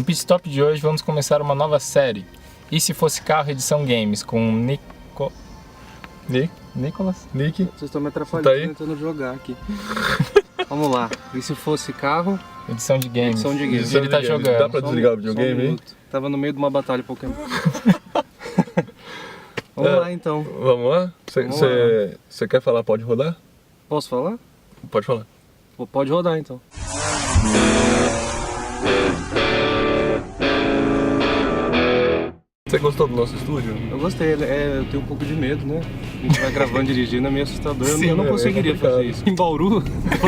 pit stop de hoje vamos começar uma nova série. E se fosse carro, edição games, com Nicolas? Nick? Vocês estão me atrapalhando, Tá aí? tentando jogar aqui. Vamos lá. E se fosse carro? Edição de games. Edição de games. Edição Ele de tá games. jogando. Dá pra desligar o videogame, hein? Tava no meio de uma batalha Pokémon. Vamos lá então. Vamos lá? Você quer falar pode rodar? Posso falar? Pode falar. Pode rodar então. Você gostou do nosso estúdio? Eu gostei, eu tenho um pouco de medo, né? A gente vai gravando, dirigindo, é meio assustador. Sim, eu não é conseguiria complicado. fazer isso. Em Bauru,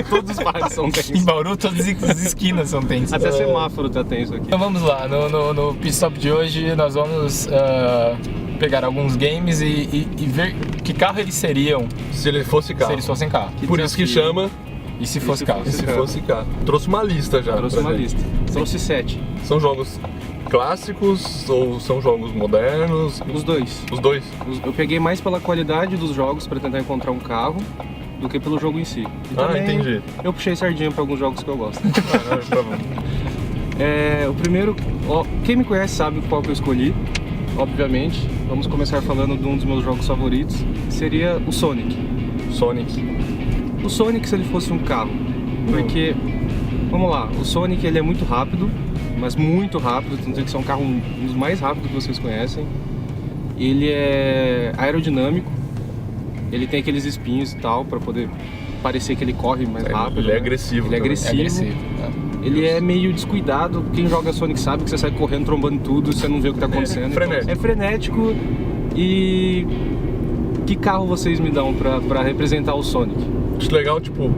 todos os bares são Em tensos. Bauru, todas as esquinas são tensas. Até semáforo tá tenso aqui. Então vamos lá, no pit stop de hoje nós vamos pegar alguns games e ver que carro eles seriam Se ele fosse carro. se eles fossem carro. Por isso que chama E se fosse se carro? E se fosse carro. Trouxe uma lista já. Trouxe pra uma gente. lista. Trouxe 7. São jogos clássicos ou são jogos modernos? Os dois. Os dois? Eu peguei mais pela qualidade dos jogos para tentar encontrar um carro do que pelo jogo em si. E também Entendi. Eu puxei sardinha para alguns jogos que eu gosto. Tá bom. O primeiro, quem me conhece sabe qual que eu escolhi, obviamente. Vamos começar falando de um dos meus jogos favoritos, que seria o Sonic. Sonic. O Sonic se ele fosse um carro, porque, vamos lá, o Sonic ele é muito rápido, mas muito rápido, tanto que é um carro um dos mais rápidos que vocês conhecem. Ele é aerodinâmico, ele tem aqueles espinhos e tal, para poder parecer que ele corre mais rápido. Ele é né? agressivo. Ele é também. agressivo. É agressivo. Né? Ele é meio descuidado, quem joga Sonic sabe que você sai correndo, trombando tudo, você não vê o que tá acontecendo. frenético. É frenético. E que carro vocês me dão pra representar o Sonic? Acho legal, tipo,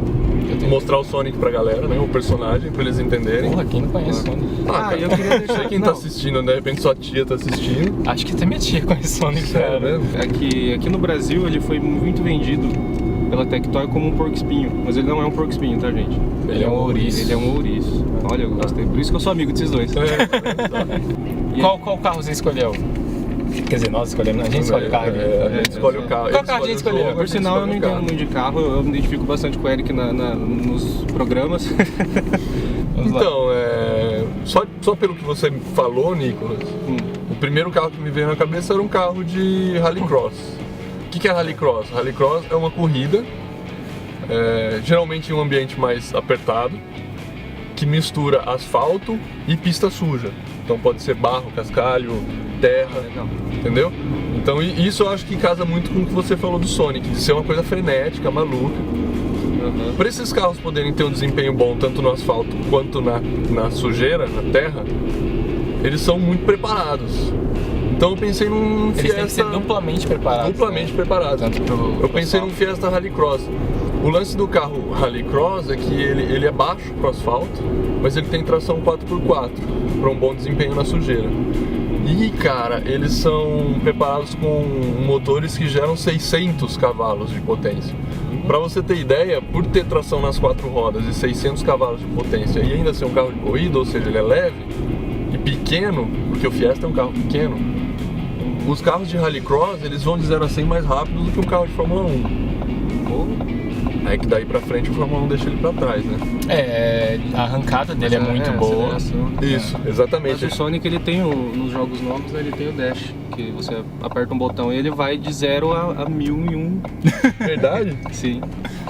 mostrar o Sonic pra galera, né? O personagem, pra eles entenderem. Porra, quem não conhece Sonic? Cara, eu queria não deixar... sei quem não, tá assistindo, de repente sua tia tá assistindo. Acho que até minha tia conhece Sonic, Sério cara. mesmo? aqui no Brasil ele foi muito vendido pela Tectoy como um porco espinho, mas ele não é um porco espinho, tá, gente? Ele é um ouriço. Ele é um ouriço. Olha, eu gostei. Por isso que eu sou amigo desses dois. Qual carro você escolheu? Quer dizer, nós escolhemos, a gente escolhe o carro. A gente escolhe o carro. Qual Ele carro a gente escolhe o escolheu? jogo, Por a gente sinal, eu não escolhe o entendo muito de carro, eu me identifico bastante com o Eric nos programas. Vamos lá. Então, só pelo que você falou, Nicolas, o primeiro carro que me veio na cabeça era um carro de rallycross. O que é rallycross? Rallycross é uma corrida, geralmente em um ambiente mais apertado, que mistura asfalto e pista suja. Então pode ser barro, cascalho, terra, entendeu? Então isso eu acho que casa muito com o que você falou do Sonic, de ser uma coisa frenética, maluca. Para esses carros poderem ter um desempenho bom tanto no asfalto quanto na sujeira, na terra, eles são muito preparados. Então eu pensei num Eles Fiesta... têm que ser duplamente preparados. Duplamente preparados. Tanto pro Eu pensei asfalto. num Fiesta Rallycross. O lance do carro Rallycross é que ele é baixo pro asfalto, mas ele tem tração 4x4 para um bom desempenho na sujeira. E cara, eles são preparados com motores que geram 600 cavalos de potência. Para você ter ideia, por ter tração nas 4 rodas e 600 cavalos de potência e ainda ser um carro de corrida, ou seja, ele é leve e pequeno, porque o Fiesta é um carro pequeno, os carros de Rallycross eles vão de 0 a 100 mais rápido do que um carro de Fórmula 1. É que daí pra frente o Fórmula 1 deixa ele pra trás, né? A arrancada dele é muito boa. Isso, exatamente. Mas o Sonic ele tem nos jogos novos, ele tem o dash, que você aperta um botão e ele vai de 0 a 1000 em um. Verdade? Sim.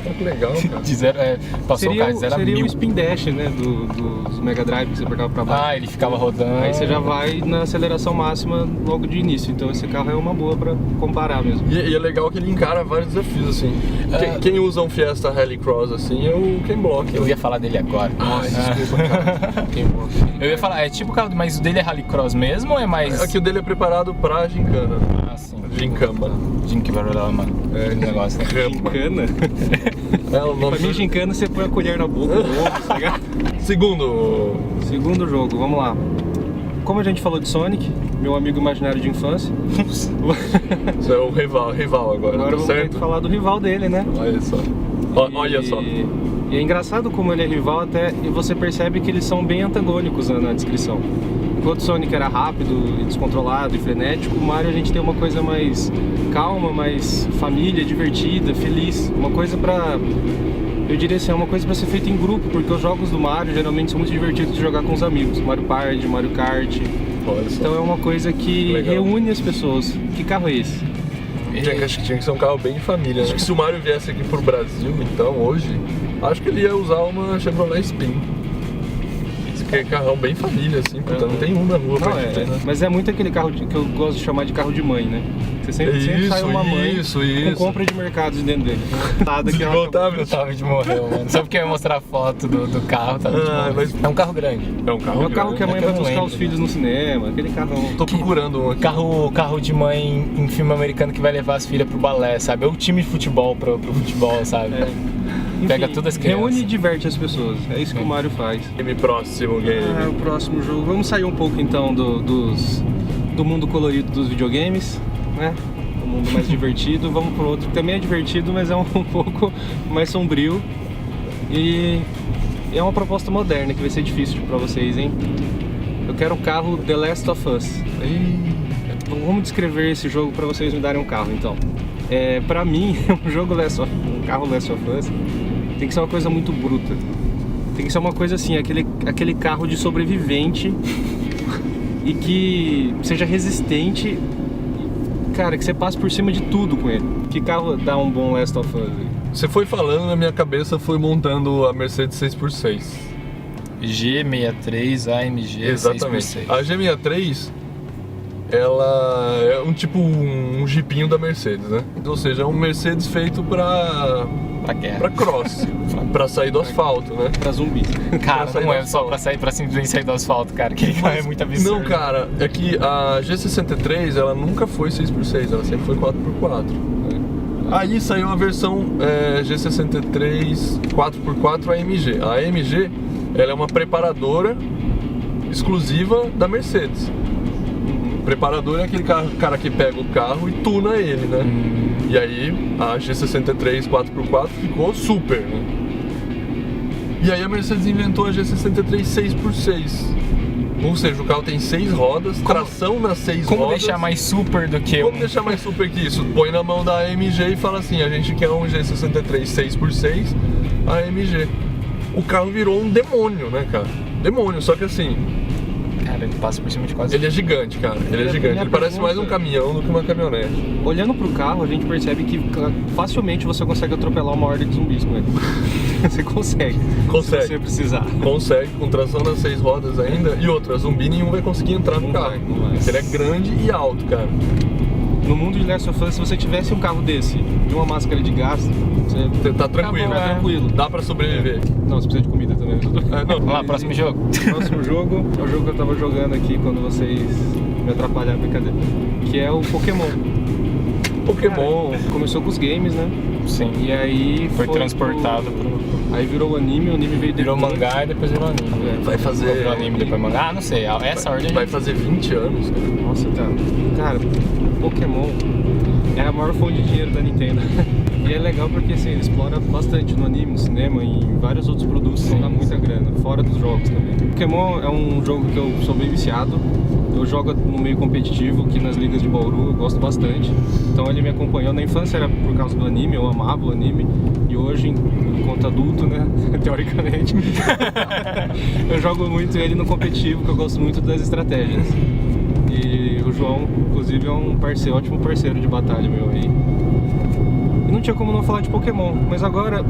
Olha que legal, cara. De zero, passou o carro de 0 a 1000. Seria o Spin Dash, né, dos Mega Drive que você apertava pra baixo. Ele ficava rodando. Aí você já vai na aceleração máxima logo de início, então esse carro é uma boa pra comparar mesmo. E é legal que ele encara vários desafios, assim. Quem usa um Fiesta Rallycross, assim, é o Ken Block. Eu ia falar dele agora. Ai, desculpa, cara. Ken Block. Eu ia falar, é tipo o carro, mas o dele é rallycross mesmo ou é mais... Aqui o dele é preparado pra gincana. Ah, sim. Gincama. Gincama, aquele negócio, né? Gincana? É o nome Pra mim, gincana, você põe a colher na boca, no ovo, tá ligado? Segundo jogo, vamos lá. Como a gente falou de Sonic, meu amigo imaginário de infância, Isso é o rival agora tá vamos ter certo? que falar do rival dele, né? Olha só. Olha só. E é engraçado como ele é rival até, e você percebe que eles são bem antagônicos na descrição. enquanto o Sonic era rápido e descontrolado e frenético, o Mario a gente tem uma coisa mais calma, mais família, divertida, feliz. Uma coisa pra... Eu diria assim, é uma coisa pra ser feita em grupo, porque os jogos do Mario geralmente são muito divertidos de jogar com os amigos. Mario Party, Mario Kart. Olha só. Então é uma coisa que Legal. reúne as pessoas. Que carro é esse? Acho que tinha que ser um carro bem de família, né? Acho que se o Mario viesse aqui pro Brasil, então, hoje, acho que ele ia usar uma Chevrolet Spin. Que é carrão bem família, assim, porque não tem um na rua pra gente ter, né? Mas é muito aquele carro que eu gosto de chamar de carro de mãe, né? Você sempre sai uma mãe com compra de mercados dentro dele. Desligou o tablet? O tablet morreu, mano. Só porque eu ia mostrar a foto do carro, tá mas... É um carro grande. É um carro É o carro que a mãe É que eu vai não buscar lembro. os filhos no cinema, aquele carrão. Tô procurando um aqui. Carro de mãe em filme americano que vai levar as filhas pro balé, sabe? Ou time de futebol pro futebol, sabe? Pega Enfim, todas as crianças. reúne e diverte as pessoas. É isso que o Mario faz. Game próximo, game. O próximo jogo. Vamos sair um pouco então do mundo colorido dos videogames, né? O mundo mais divertido. Vamos pro outro que também é divertido, mas é um pouco mais sombrio. E é uma proposta moderna que vai ser difícil pra vocês, hein? Eu quero um carro The Last of Us. Vamos descrever esse jogo pra vocês me darem um carro, então. Pra mim, um carro Last of Us tem que ser uma coisa muito bruta. Tem que ser uma coisa assim, aquele carro de sobrevivente e que seja resistente, cara, que você passe por cima de tudo com ele. Que carro dá um bom Last of Us? Você foi falando, na minha cabeça foi montando a Mercedes 6x6. G63 AMG Exatamente. 6x6. A G63, ela é um jipinho da Mercedes, né? Ou seja, é um Mercedes feito pra guerra. pra cross, pra sair do asfalto, né? Pra zumbi. Cara, sair não do é só pra simplesmente sair do asfalto, cara. Que carro é muito absurdo. Não, cara, é que a G63, ela nunca foi 6x6, ela sempre foi 4x4. Né? Aí saiu a versão G63 4x4 AMG. A AMG, ela é uma preparadora exclusiva da Mercedes. Preparador é aquele cara que pega o carro e tuna ele, né? E aí a G63 4x4 ficou super, né? E aí a Mercedes inventou a G63 6x6. Ou seja, o carro tem 6 rodas, tração nas 6 rodas. Como deixar mais super do que Como deixar mais super que isso? Põe na mão da AMG e fala assim, a gente quer um G63 6x6 AMG. O carro virou um demônio, né, cara? Demônio, só que assim... Cara, ele passa por cima de quase... Ele é gigante, cara. Ele é gigante. Ele parece mais um caminhão do que uma caminhonete. Olhando pro carro, a gente percebe que facilmente você consegue atropelar uma horda de zumbis com ele. Você consegue. Consegue. Se você precisar. Consegue, com tração nas 6 rodas ainda. E outra, zumbi nenhum vai conseguir entrar no carro. Não vai. Ele é grande e alto, cara. No mundo de Last of Us, se você tivesse um carro desse e uma máscara de gás, você Tá tranquilo. tá tranquilo. Dá pra sobreviver. Não, você precisa de comida também. Não. Vamos lá, próximo jogo. Próximo jogo é o jogo que eu tava jogando aqui quando vocês me atrapalharam, brincadeira. Que é o Pokémon. Pokémon. Cara, começou com os games, né? Sim. E aí Foi transportado Aí virou o anime veio Virou depois. mangá e depois virou anime. Vai fazer... Virou anime, depois mangá. Ah, não sei. Essa ordem... Vai fazer 20 anos, cara. Nossa, cara, Pokémon é a maior fonte de dinheiro da Nintendo. E é legal porque assim, ele explora bastante no anime, no cinema e em vários outros produtos que dá muita grana, fora dos jogos também. Pokémon é um jogo que eu sou bem viciado. Eu jogo no meio competitivo, aqui nas ligas de Bauru, eu gosto bastante. Então ele me acompanhou. Na infância era por causa do anime, eu amava o anime. E hoje, enquanto adulto, né, teoricamente, eu jogo muito ele no competitivo, que eu gosto muito das estratégias. E o João, inclusive, é um ótimo parceiro de batalha meu aí. E não tinha como não falar de Pokémon, mas agora,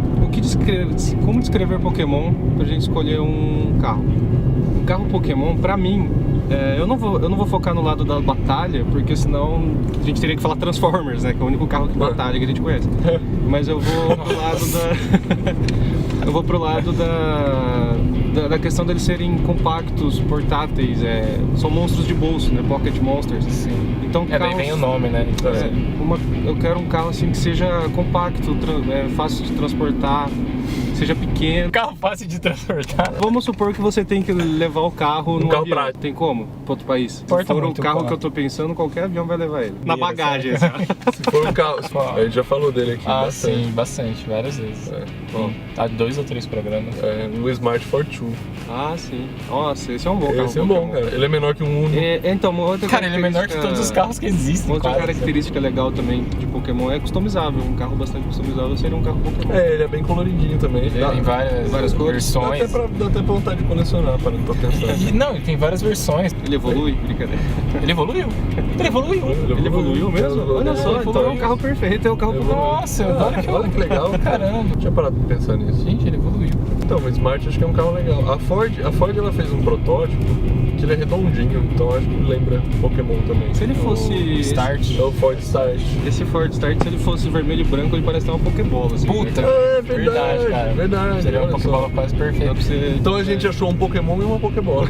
como descrever Pokémon pra gente escolher um carro? O carro Pokémon, pra mim, eu não vou focar no lado da batalha, porque senão a gente teria que falar Transformers, né? Que é o único carro que batalha que a gente conhece. Mas eu vou pro lado eu vou pro lado da questão deles serem compactos, portáteis, são monstros de bolso, né? Pocket Monsters. Sim. Então, Daí vem o nome, né? eu quero um carro assim que seja compacto, fácil de transportar, seja pequeno. Carro fácil de transportar. Vamos supor que você tem que levar o carro no carro avião. prático. Tem como? Para outro país. Se Importa for o muito, carro pô. que eu tô pensando, qualquer avião vai levar ele. Na Vira, bagagem, sabe? assim. Se for um carro. A gente já falou dele aqui. Ah, bastante. sim, bastante, várias vezes. É, ó, Há 2 ou 3 programas. o Smart Fortwo. Ah, sim. Nossa, esse é um bom carro. Esse é bom, cara. Ele é menor que um Uno. Então, uma outra Cara, ele é menor que todos os carros que existem. Outra quase. característica legal também de Pokémon é customizável. Um carro bastante customizável seria um carro Pokémon. Ele é bem coloridinho também. Ele tem várias cores. versões. Dá até pra vontade de colecionar, para não tô pensando. E, não, e tem várias versões. Ele evolui? Brincadeira. Ele evoluiu. Ele evoluiu. Ele evoluiu mesmo? Olha só, Ele então é um carro perfeito, é o carro Pokémon. Nossa, olha que legal. Caramba. Não tinha parado pra pensar nisso. Gente, ele evoluiu. Então, o Smart acho que é um carro legal. A Ford ela fez um protótipo que ele é redondinho, então acho que lembra Pokémon também. Se ele fosse... Start. É o Ford Start. Esse Ford Start, se ele fosse vermelho e branco, ele parece ter uma Pokébola, assim. Puta. É verdade, cara. verdade. Seria uma olha só. Pokébola quase Dá perfeita. pra você... Então a gente achou um Pokémon e uma Pokébola.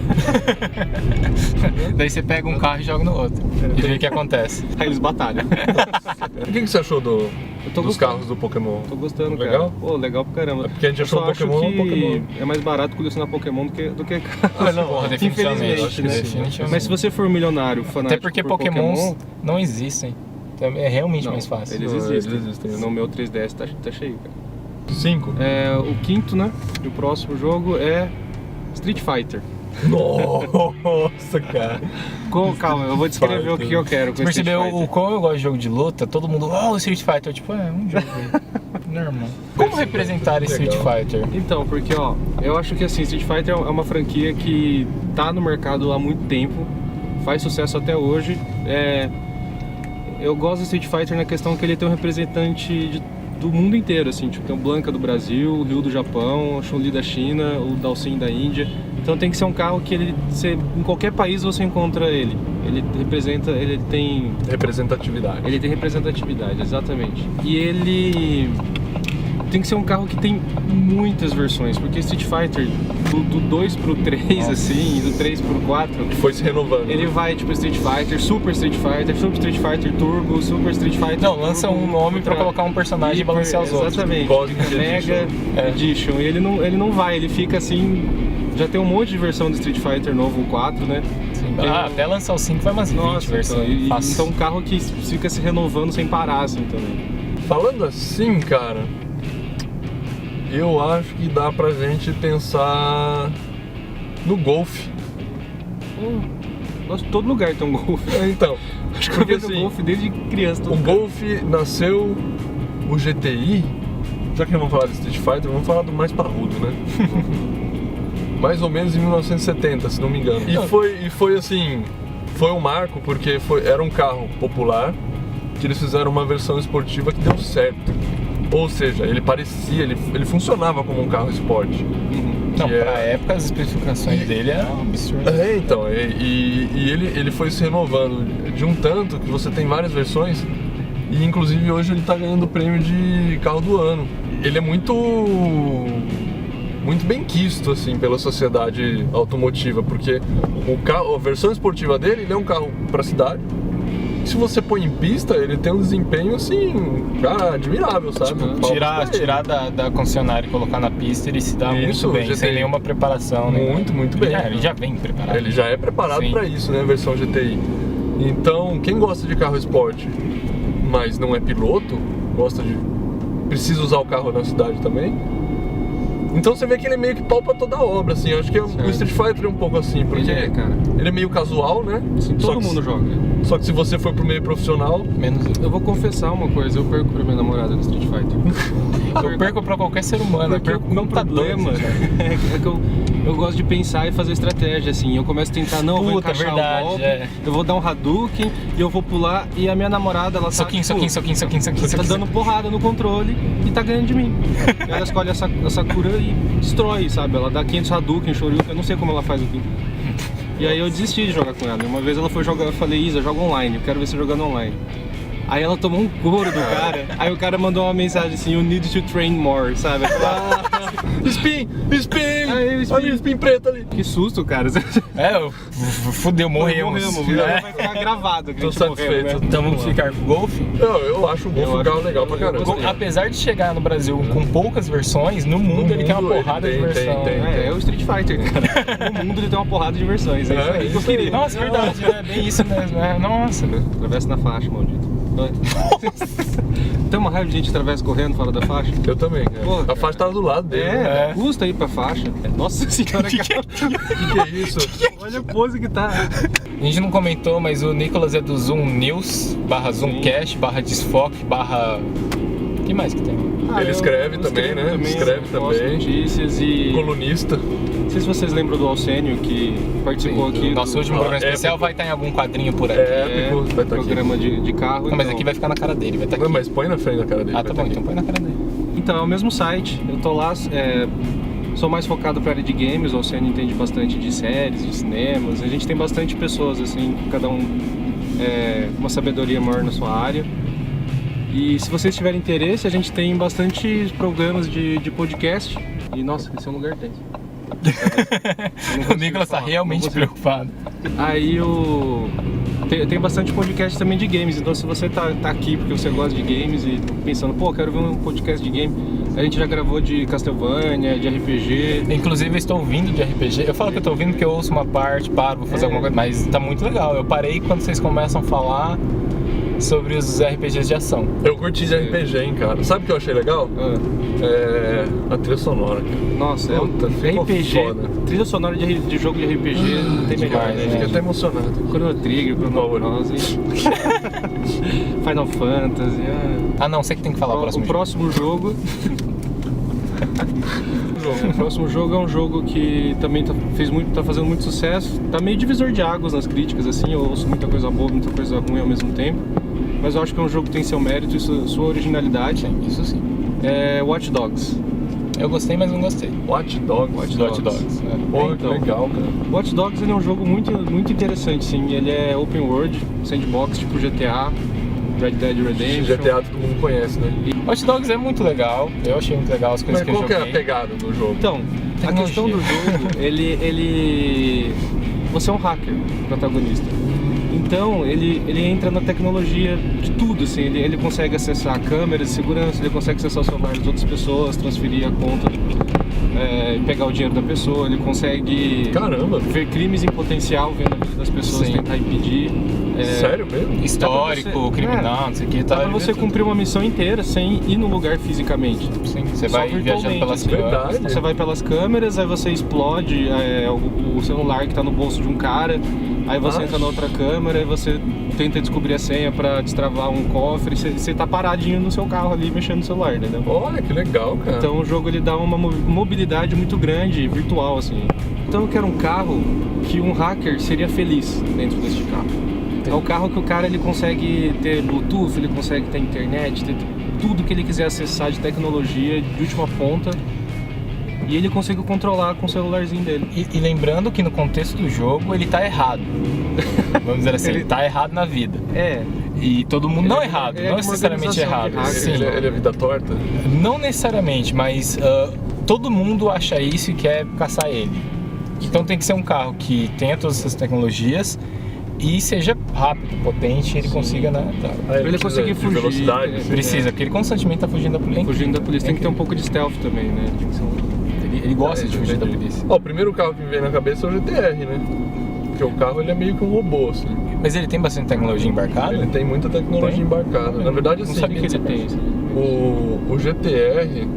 Daí você pega um carro e joga no outro. E vê o que acontece. Aí eles batalham. O que você achou dos gostando. carros do Pokémon? Tô gostando, Legal? cara. Pô, legal pra caramba. É porque a gente Eu achou só acho Pokémon que Pokémon. é mais barato colecionar Pokémon do que carro. Ah, não, Porra, definitivamente. Infelizmente, né? Definitivamente. Mas se você for milionário, fanático Até porque por Pokémons não existem. Então é realmente não, mais fácil. Eles Não, existem. eles existem. No meu 3DS tá cheio, cara. 5. O quinto, né? E o próximo jogo é Street Fighter. Nossa, cara. Calma, eu vou descrever o que eu quero com Você Street percebeu Fighter. o como eu gosto de jogo de luta? Todo mundo, o Street Fighter. Tipo, um jogo aí. Normal. Como representar Street Legal. Fighter? Então, porque eu acho que assim, Street Fighter é uma franquia que tá no mercado há muito tempo, faz sucesso até hoje. Eu gosto do Street Fighter na questão que ele tem um representante do mundo inteiro, assim, tipo, tem o Blanka do Brasil, o Ryu do Japão, o Chun-Li da China, o Dalsin da Índia. Então tem que ser um carro que em qualquer país você encontra ele. Ele tem Representatividade. representatividade, exatamente. E ele tem que ser um carro que tem muitas versões, porque Street Fighter, do 2 pro 3, assim, do 3 pro 4, Foi se renovando. ele vai tipo Street Fighter, Super Street Fighter Turbo, Super Street Fighter. Não, lança um nome pra colocar um personagem e balancear os outros. Exatamente. Cosmic Mega Edition. E ele não vai, ele fica assim. Já tem um monte de versão do Street Fighter novo, o 4, né? Sim. Até lançar o 5 vai umas 20 Nossa, versões. então um carro que fica se renovando sem parar, assim, também. Falando assim, cara, eu acho que dá pra gente pensar no Golf. Nossa, todo lugar tem um Golf. Então, Acho que eu porque vejo assim, Golf desde criança. todo o lugar. Golf nasceu, o GTI, já que não vamos falar de Street Fighter, vamos falar do mais parrudo, né? Mais ou menos em 1970, se não me engano. E foi assim, foi um marco porque era um carro popular, que eles fizeram uma versão esportiva que deu certo. Ou seja, ele funcionava como um carro esporte. Não, que pra época as especificações dele eram absurdas. Então, ele foi se renovando de um tanto que você tem várias versões e inclusive hoje ele tá ganhando o prêmio de carro do ano. Ele é muito bem quisto assim pela sociedade automotiva, porque a versão esportiva dele, ele é um carro para cidade. Se você põe em pista, ele tem um desempenho assim, cara, admirável, sabe? Tipo, tirar da concessionária e colocar na pista, ele se dá Isso, muito bem, GTI. sem nenhuma preparação. Muito bem. Ele já vem preparado. Ele já é preparado Sim. para isso, né, a versão GTI. Então, quem gosta de carro esporte, mas não é piloto, precisa usar o carro na cidade também. Então você vê que ele é meio que pau pra toda a obra, assim. Eu acho que o Street Fighter é um pouco assim, porque Ele é, cara. ele é meio casual, né? Assim, todo mundo joga. Só que se você for pro meio profissional, Menos eu. Eu vou confessar uma coisa, eu perco pra minha namorada no Street Fighter. Eu perco pra qualquer ser humano, eu Porque perco o meu problema é que eu gosto de pensar e fazer estratégia, assim. Eu começo a tentar, eu vou Puta, encaixar verdade, o golpe, é. eu vou dar um Hadouken e eu vou pular e a minha namorada, ela tá, Soquinho, tipo, tá dando porrada no controle e tá ganhando de mim. E ela escolhe a Sakura e destrói, sabe? Ela dá 500 Hadouken, Shoryuken, eu não sei como ela faz aqui. E aí eu desisti de jogar com ela. E uma vez ela foi jogar, eu falei, Isa, joga online, eu quero ver você jogando online. Aí ela tomou um couro do cara, aí o cara mandou uma mensagem assim, you need to train more, sabe? spin! Aí o spin. Ali, spin preto ali. Que susto, cara. Fudeu, morremos. Vai ficar gravado que a Tô gente satisfeito. morreu, né? Então vamos ficar com o Golf. Não, eu acho o Golf um carro legal pra caramba. gostei. Apesar de chegar no Brasil com poucas versões, no mundo ele tem uma mundo ele porrada de tem, versão. tem. É o Street Fighter, cara. No mundo ele tem uma porrada de versões. É isso aí que eu queria. Nossa, verdade, é bem isso mesmo. Nossa. Atravessa na faixa, maldito. Tem uma raiva de gente que atravessa correndo fora da faixa? Eu também, cara. Porra, A faixa tá do lado dele. né? É. Custa ir pra faixa. Nossa senhora, cara. Que é isso? Olha a pose que tá. A gente não comentou, mas o Nicolas é do Zoom News, /Zoomcast, /Desfoque, O que mais que tem? Ele escreve eu também, escrevo né? Escreve posto também. notícias e... Colunista. Não sei se vocês lembram do Alcênio, que participou aqui Nosso do último programa especial vai estar em algum quadrinho por aqui. Épico, vai estar aqui. programa de carro. Não, mas então- aqui vai ficar na cara dele, vai estar aqui. Não, mas põe na frente da cara dele. Ah, vai tá tá bom, aqui. então põe na cara dele. Então, é o mesmo site. Eu tô lá, sou mais focado pra área de games, o Alcênio entende bastante de séries, de cinemas. A gente tem bastante pessoas, assim, cada um com uma sabedoria maior na sua área. E se vocês tiverem interesse, a gente tem bastante programas de podcast. E, nossa, esse é um lugar tenso. O Nicolas tá realmente preocupado. Aí tem bastante podcast também de games, então se você tá aqui porque você gosta de games e pensando, pô, quero ver um podcast de game, a gente já gravou de Castlevania, de RPG. Inclusive eu estou ouvindo de RPG. Eu falo que eu estou ouvindo porque eu ouço uma parte, paro, vou fazer alguma coisa, mas tá muito legal. Eu parei quando vocês começam a falar sobre os RPGs de ação. Eu curti de RPG, hein, cara. Sabe o que eu achei legal? A trilha sonora, cara. Nossa, Puta, ficou RPG, foda. Trilha sonora de jogo de RPG não tem melhor, demais, né? Fiquei né? até emocionado. Chrono Trigger, Chrono Cross, Final Fantasy. Ah não, você que tem que falar o próximo O próximo jogo. O próximo jogo é um jogo que também tá fazendo muito sucesso. Tá meio divisor de águas nas críticas, assim. Eu ouço muita coisa boa, muita coisa ruim ao mesmo tempo. Mas eu acho que é um jogo que tem seu mérito e sua originalidade. Sim, isso sim. É Watch Dogs. Eu gostei, mas não gostei. Watch Dogs. Watch Dogs. Porra, Então. que legal, cara. Watch Dogs ele é um jogo muito, muito interessante, sim. Ele é open world, sandbox, tipo GTA, Red Dead Redemption. GTA todo mundo conhece, né? Watch Dogs é muito legal. Eu achei muito legal as coisas Mas que eu qual que é joguei. a pegada do jogo? Então, a Tecnologia. questão do jogo, ele... Você é um hacker, protagonista. Então, ele entra na tecnologia de tudo, assim. Ele consegue acessar câmeras de segurança, ele consegue acessar o celular das outras pessoas, transferir a conta, pegar o dinheiro da pessoa, ele consegue... Caramba. ver crimes em potencial, vendo a vida das pessoas, Sim. tentar impedir. Sério mesmo? Histórico, Dá pra você- criminal, não sei o que. Dá pra você cumprir uma missão inteira sem ir no lugar fisicamente. Sim, você Só vai viajando virtualmente, pelas assim. câmeras. Verdade. Você vai pelas câmeras, aí você explode o celular que tá no bolso de um cara, aí você Nossa. entra na outra câmera e você tenta descobrir a senha pra destravar um cofre, você tá paradinho no seu carro ali mexendo no celular, entendeu? Olha, que legal, cara. Então o jogo ele dá uma mobilidade muito grande, virtual, assim. Então eu quero um carro que um hacker seria feliz dentro deste carro. É o carro que o cara ele consegue ter Bluetooth, ele consegue ter internet, ter tudo que ele quiser acessar de tecnologia de última ponta. E ele consegue controlar com o celularzinho dele. E lembrando que no contexto do jogo ele tá errado. Vamos dizer assim, ele tá errado na vida. É, E todo mundo não Ele é- errado, ele é não de uma necessariamente organização errado. de hackers, Sim, Ele é vida torta? não necessariamente, mas todo mundo acha isso e quer caçar ele. Então tem que ser um carro que tenha todas essas tecnologias e seja rápido, potente, ele consiga, né? Tá. Ah, Ele precisa conseguir de fugir, velocidade? é. Precisa, porque ele constantemente tá fugindo da polícia. fugindo da polícia. Tem que ter um pouco de stealth também, né? Tem que ser Ele gosta de fugir da entendi. polícia. Ó, o primeiro carro que me veio na cabeça é o GTR, né? Porque o carro ele é meio que um robô, assim. Mas ele tem bastante tecnologia embarcada? Ele tem muita tecnologia Tem? embarcada. Na verdade, Não assim, sabia que ele tem. o GTR,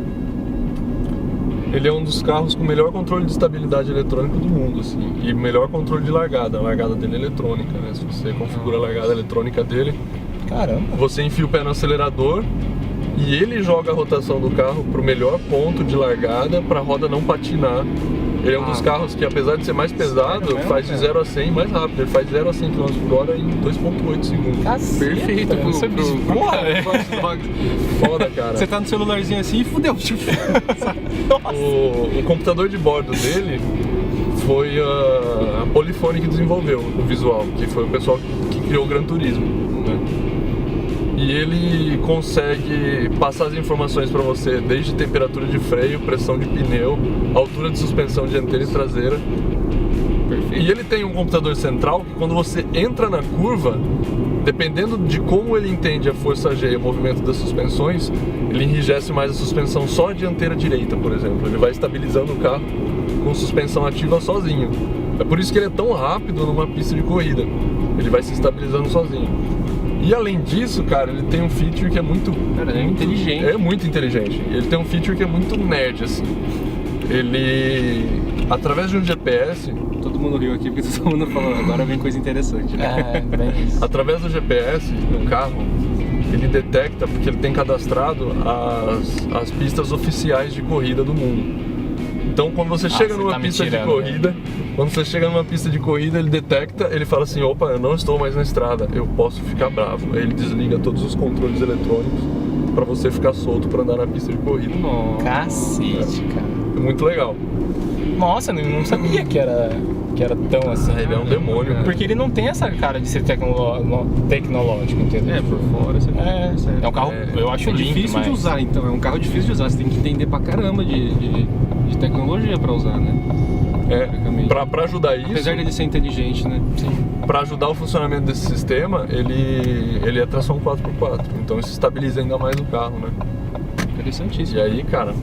ele é um dos carros com o melhor controle de estabilidade eletrônica do mundo, assim. E o melhor controle de largada. A largada dele é eletrônica, né? Se você configura a largada eletrônica dele, Caramba. você enfia o pé no acelerador e ele joga a rotação do carro pro melhor ponto de largada para a roda não patinar. Ele é um dos carros que, apesar de ser mais pesado, Sério mesmo, faz de cara? 0 a 100 mais rápido. Ele faz 0 a 100 km por hora em 2,8 segundos. Caceta, Perfeito eu não sabia disso. Porra, velho. Foda, cara. Você tá no celularzinho assim e fudeu. O computador de bordo dele foi a Polyphony que desenvolveu o visual, que foi o pessoal que criou o Gran Turismo, né? e ele consegue passar as informações para você, desde temperatura de freio, pressão de pneu, altura de suspensão dianteira e traseira. Perfeito. E ele tem um computador central que quando você entra na curva, dependendo de como ele entende a força G e o movimento das suspensões, ele enrijece mais a suspensão só a dianteira direita, por exemplo. Ele vai estabilizando o carro com suspensão ativa sozinho. É por isso que ele é tão rápido numa pista de corrida. Ele vai se estabilizando sozinho. E além disso, cara, ele tem um feature que é muito... Cara, ele é inteligente. É muito inteligente. Ele tem um feature que é muito nerd, assim. Ele, através de um GPS... Todo mundo riu aqui porque todo mundo falou, agora vem coisa interessante, né? É, bem isso. Através do GPS no carro, ele detecta, porque ele tem cadastrado as pistas oficiais de corrida do mundo. Então, quando você chega você numa tá me pista de tirando, corrida, quando você chega numa pista de corrida, ele detecta, ele fala assim, opa, eu não estou mais na estrada, eu posso ficar bravo. Aí ele desliga todos os controles eletrônicos para você ficar solto para andar na pista de corrida. Nossa. Cacete, cara. É muito legal. Nossa, eu não sabia que era tão assim. Ele é um demônio, cara. Porque ele não tem essa cara de ser tecnológico, entendeu? É, por fora você É um carro, eu acho lindo, difícil mas... de usar, então. É um carro difícil de usar. Você tem que entender pra caramba de tecnologia pra usar, né? Pra ajudar isso, Apesar dele ser inteligente, né? Sim. para ajudar o funcionamento desse sistema, ele é tração 4x4. Então isso estabiliza ainda mais o carro, né? Interessantíssimo. E aí, cara,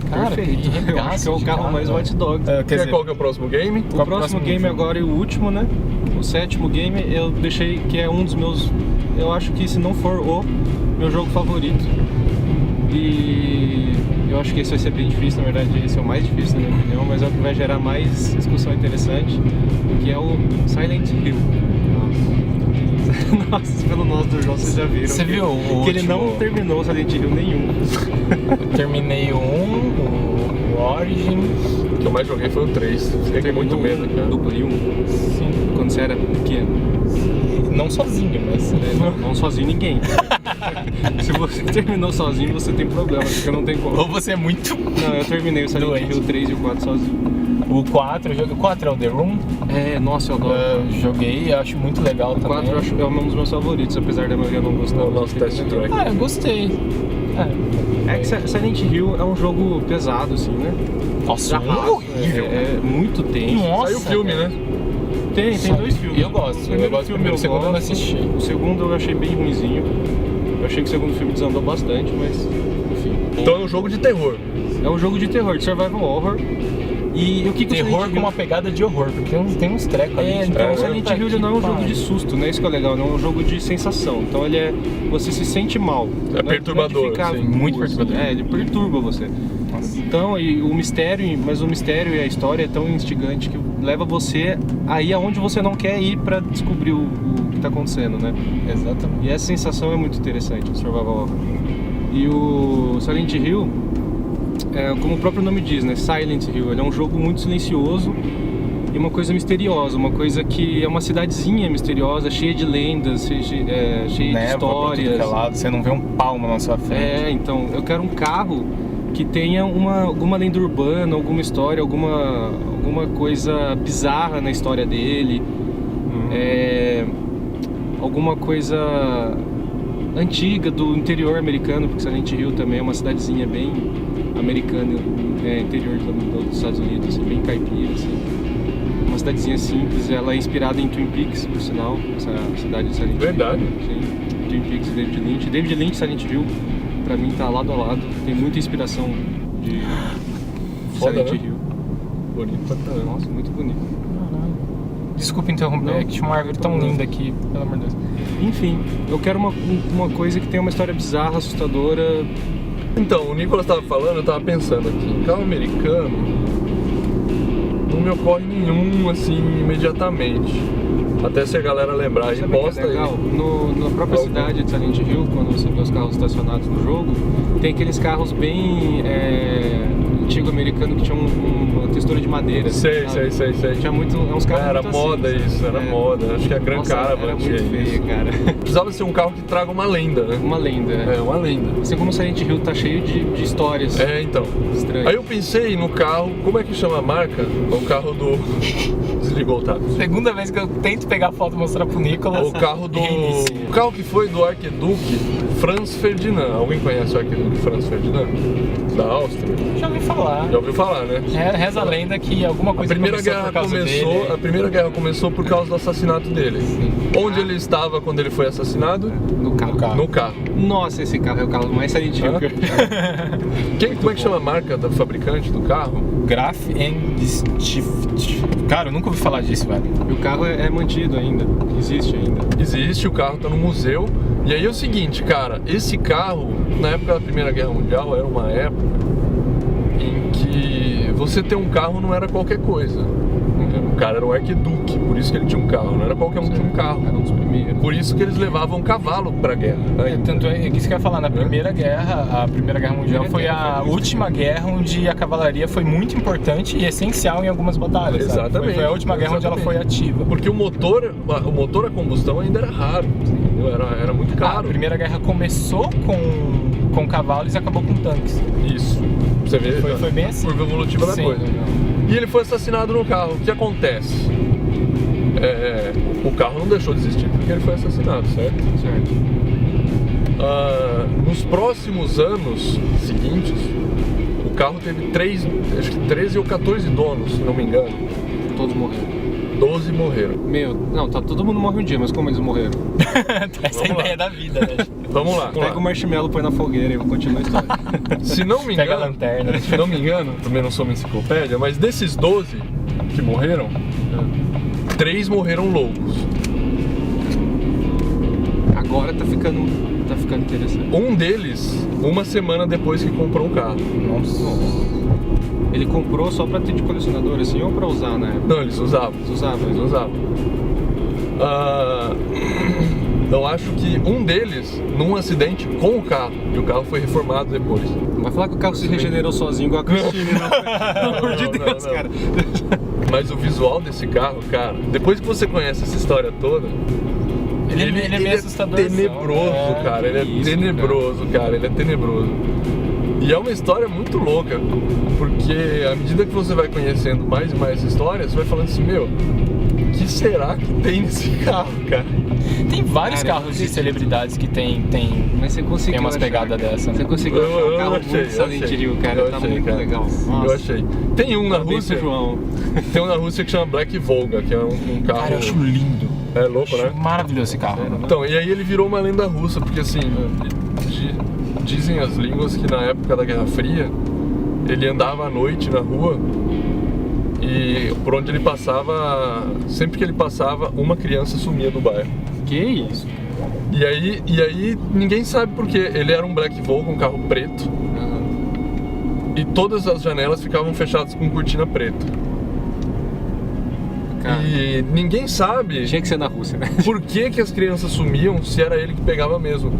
Cara, perfeito. que Eu acho que é o carro mais watch dog. Qual que é o próximo game? O próximo game jogo? agora e o último, né? O sétimo game eu deixei que é um dos meus... Eu acho que se não for o meu jogo favorito. E eu acho que esse vai ser bem difícil, na verdade esse é o mais difícil na minha opinião, mas é o que vai gerar mais discussão interessante, que é o Silent Hill. Nossa, pelo nosso do João vocês já viram. Você viu o que ele não último? terminou o Silent Hill nenhum. Eu terminei o Origin. O que eu mais joguei foi o 3. Fiquei com muito medo, cara. Do Play 1, Sim. quando você era pequeno. Não sozinho, mas... Não sozinho ninguém. Se você terminou sozinho, você tem problema, porque não tem como. Ou você é muito... Não, eu terminei o Silent Doente. Hill 3 e o 4 sozinho. O 4, o 4 é o The Room. É, nossa, eu adoro. Joguei, acho muito legal O também. 4 eu acho é um dos meus favoritos, apesar da maioria não gostar. O nosso test track. Ah, eu gostei. É que Silent Hill é um jogo pesado, assim, né? Nossa, Arrasto, horrível. é muito tenso. Nossa, Saiu o filme, velho. né? Tem dois filmes. Eu gosto. O Primeiro, o segundo eu não gosto. assisti. O segundo eu achei bem ruinzinho. Eu achei que o segundo filme desandou bastante, mas enfim. Então é um jogo de terror. É um jogo de terror, de survival horror. E o que o Terror Silent com Hill... uma pegada de horror, porque tem uns trecos ali. É, tipo, então o puta Silent Hill que não é um jogo pariu. de susto, né? Isso que é legal, não é um jogo de sensação. Então ele é... Você se sente mal. Não é perturbador, de ficar sim, muito assim. perturbador. É, ele perturba você. Nossa. Então, e o mistério e a história é tão instigante que leva você a ir aonde você não quer ir pra descobrir o que tá acontecendo, né? Exatamente. E essa sensação é muito interessante no survival horror. E o Silent Hill, como o próprio nome diz, né? Silent Hill, ele é um jogo muito silencioso e uma coisa misteriosa, uma coisa que é uma cidadezinha misteriosa, cheia de lendas, cheia de Neva pra tudo que histórias. é lado, você não vê um palmo na sua frente. Então, eu quero um carro que tenha alguma lenda urbana, alguma história, alguma coisa bizarra na história dele, alguma coisa antiga do interior americano, porque Silent Hill também é uma cidadezinha bem americana, interior dos Estados Unidos, assim, bem caipira, assim. Uma cidadezinha simples, ela é inspirada em Twin Peaks, por sinal, essa cidade de Silent Hill. Verdade. Sim, Twin Peaks e David Lynch. David Lynch e Silent Hill, pra mim, tá lado a lado, tem muita inspiração de Foda, Silent né? Hill. Bonito pra caramba. Nossa, muito bonito. Desculpa interromper, Não, é que tinha uma árvore tão linda aqui, pelo amor de Deus. Enfim, eu quero uma coisa que tenha uma história bizarra, assustadora. Então, o Nicolas estava falando, eu tava pensando aqui, em carro americano não me ocorre nenhum assim imediatamente. Até se a galera lembrar aí, Sabe o que posta é legal? Na própria Algum. cidade de Silent Hill, quando você vê os carros estacionados no jogo, tem aqueles carros bem antigo americano que tinham uma textura de madeira. Sei. Tinha muito, uns carros Era muito moda assim, isso, era moda. Acho que a Gran Nossa, Caravan era tinha muito feia, isso. cara. Precisava ser um carro que traga uma lenda, né? Uma lenda. É, uma lenda. Assim como o Silent Hill tá cheio de histórias Então. estranhas. Aí eu pensei no carro, como é que chama a marca? É o carro do... Desligou o tab. Segunda vez que eu tento pegar a foto e mostrar pro Nicolas. O carro do... Reinicia. O carro que foi do Arquiduque Franz Ferdinand. Alguém conhece o Arquiduque Franz Ferdinand? Da Áustria? Já ouvi falar. Já ouviu falar, né? Reza a lenda que alguma coisa começou por causa dele. A Primeira Guerra começou por causa do assassinato dele. Onde ele estava quando ele foi assassinado? No carro. No carro. Nossa, esse carro é o carro mais Silent Hill. Como é que chama a marca da fabricante do carro? Graf Stift. Cara, eu nunca ouvi falar disso, velho. E o carro é mantido ainda, existe ainda. Existe, o carro tá no museu. E aí é o seguinte, cara, esse carro, na época da Primeira Guerra Mundial, era uma época em que você ter um carro não era qualquer coisa. O cara era o arquiduque, por isso que ele tinha um carro, não era qualquer um que tinha um carro. Era um dos primeiros. Por isso que eles levavam cavalo pra guerra. Tanto é que isso que eu ia falar, na Primeira Guerra, a Primeira Guerra Mundial foi a última guerra onde a cavalaria foi muito importante e essencial em algumas batalhas. Sabe? Exatamente. Foi a última guerra onde ela foi ativa. Porque o motor a combustão ainda era raro, entendeu? Era muito A caro. Primeira Guerra começou com cavalos e acabou com tanques. Isso. Você vê Foi bem assim. curva evolutiva da Sim. coisa. E ele foi assassinado no carro. O que acontece? O carro não deixou de existir porque ele foi assassinado, certo? Certo. Nos próximos anos seguintes, o carro teve 13 ou 14 donos, se não me engano. Todos morreram. 12 morreram. Meu, não, todo mundo morre um dia, mas como eles morreram? Essa é a ideia da vida, né? Vamos lá. Pega o marshmallow, põe na fogueira e eu continuo a história. Se não me Pega a engano, lanterna. se não me engano, também não sou uma enciclopédia, mas desses 12 que morreram, 3 morreram loucos. Agora tá ficando interessante. Um deles, uma semana depois que comprou um carro. Nossa. Ele comprou só pra ter de colecionador, assim, ou pra usar na época? Não, eles usavam. Eles usavam. Eles usavam. Eu acho que um deles, num acidente com o carro, e o carro foi reformado depois. Não vai falar que o carro se regenerou sozinho igual a Christine, não. Pelo amor de Deus, não. cara. Mas o visual desse carro, cara, depois que você conhece essa história toda, Ele é meio assustador. tenebroso, cara. Ele é isso, tenebroso, cara. Ele é tenebroso. E é uma história muito louca, porque à medida que você vai conhecendo mais e mais histórias, você vai falando assim, meu, o que será que tem nesse carro, cara? Tem vários Cara, carros de celebridades que tem Mas você conseguiu Tem umas achar, pegadas cara. dessa, né? Você conseguiu achar um carro achei, muito Silent Hill, cara. eu Tá achei, muito cara. legal. Eu Nossa. achei. Tem um na Parabéns Rússia, pro João. tem um na Rússia que chama Black Volga, que é um carro... Cara, eu acho lindo. É louco, né? Acho maravilhoso esse carro. Então, e aí ele virou uma lenda russa, porque assim, dizem as línguas que na época da Guerra Fria, ele andava à noite na rua e por onde ele passava, sempre que ele passava, uma criança sumia do bairro. Que isso? E aí ninguém sabe por quê. Ele era um Black Volga, um carro preto, e todas as janelas ficavam fechadas com cortina preta. Cara, E ninguém sabe tinha que ser na Rússia, né? por que as crianças sumiam se era ele que pegava mesmo.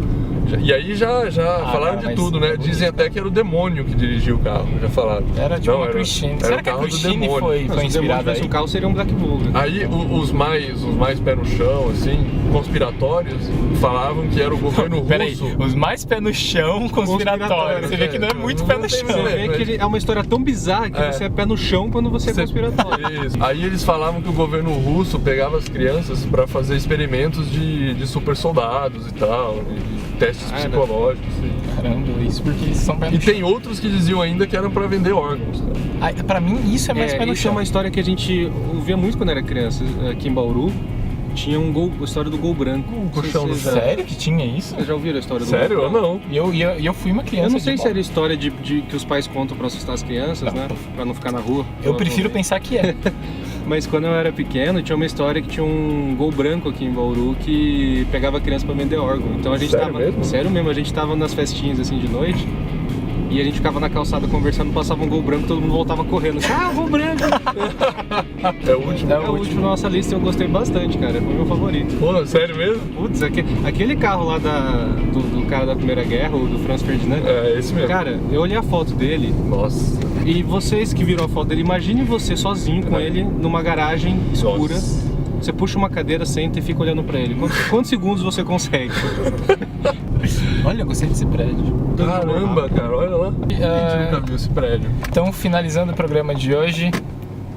E aí já falaram cara, de mas tudo, né? Dizem até que era o demônio que dirigia o carro, já falaram. Era tipo Não, uma Christine. era Será o que a carro do Christine demônio. foi Se o inspirada demônio tivesse aí? um carro, seria um Black Volga. Aí os mais pé no chão, assim, conspiratórios, falavam que era o governo russo. Peraí, os mais pé no chão conspiratórios. Você vê que não é muito pé no Não tem chão. muito Você vê que é uma história tão bizarra que você é pé no chão quando você é conspiratório. Isso. Aí eles falavam que o governo russo pegava as crianças pra fazer experimentos de super soldados e tal, e testes psicológicos. Caramba, isso porque eles são pé no E chão. tem outros que diziam ainda que eram pra vender órgãos, cara. Ah, pra mim, isso é mais pé no Isso é chão. uma história que a gente ouvia muito quando era criança. Aqui em Bauru tinha a história do gol branco. colchão no Vocês Sério que tinha isso? já ouviram a história do Sério? gol Eu branco? não. E eu fui uma criança. Eu não sei de se era história de que os pais contam pra assustar as crianças, né? Pra não ficar na rua. Eu prefiro pensar que é. Mas quando eu era pequeno, tinha uma história que tinha um gol branco aqui em Bauru que pegava a criança pra vender órgão. Então a gente Sério tava. mesmo? Sério mesmo, a gente tava nas festinhas assim de noite. E a gente ficava na calçada conversando, passava um gol branco, todo mundo voltava correndo. Gol branco! É o último. É o último na nossa lista e eu gostei bastante, cara. Foi meu favorito. Pô, sério mesmo? Putz, aquele carro lá do cara da Primeira Guerra, o do Franz Ferdinand. É, esse mesmo. Cara, eu olhei a foto dele Nossa. e vocês que viram a foto dele, imagine você sozinho com ele numa garagem escura. Nossa. Você puxa uma cadeira, senta e fica olhando pra ele. Quantos segundos você consegue? Olha, eu gostei desse prédio. Caramba, cara, olha lá. A gente nunca viu esse prédio. Então, finalizando o programa de hoje,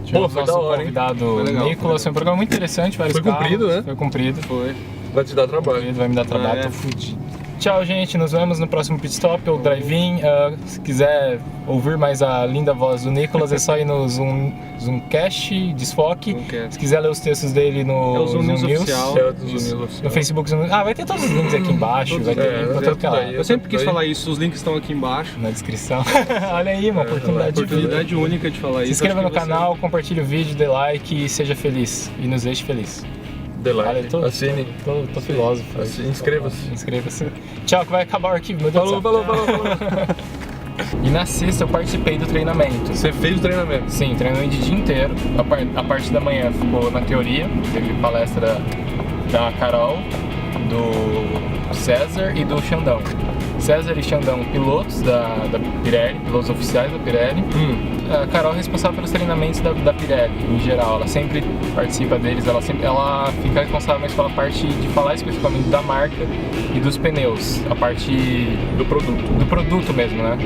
Tivemos foi nosso da hora, hein? convidado Foi legal, Nicolas, foi um programa muito interessante, vários Foi comprido, carros, né? Foi comprido. Foi. Vai te dar trabalho. Vai me dar trabalho, É. tô fudido. Tchau, gente. Nos vemos no próximo pit stop ou drive-in. Se quiser ouvir mais a linda voz do Nicolas, é só ir no Zoomcast, Desfoque. Zoomcast. Se quiser ler os textos dele no É o Zoom News oficial. É, dos Isso. Unidos No Facebook, vai ter todos os links aqui embaixo, vai ter link pra todo lado. Eu sempre quis falar isso, os links estão aqui embaixo. Na descrição. Olha aí, uma oportunidade de vida. Oportunidade única de falar Se isso. inscreva no Acho que você- canal, compartilhe o vídeo, dê like e seja feliz. E nos deixe feliz. The Olha, like. tô- Assine. Tô filósofo. Inscreva-se. Inscreva-se. Tchau, que vai acabar o arquivo, meu Deus do Falou, céu. falou. E na sexta eu participei do treinamento. Você fez o treinamento. Sim, treinamento o dia inteiro. A parte da manhã ficou na teoria, teve palestra da Carol, do César e do Xandão. César e Xandão, pilotos da Pirelli, pilotos oficiais da Pirelli. A Carol é responsável pelos treinamentos da Pirelli, em geral. Ela sempre participa deles, ela fica responsável mais pela parte de falar especificamente da marca e dos pneus, a parte Do produto. do produto mesmo, né?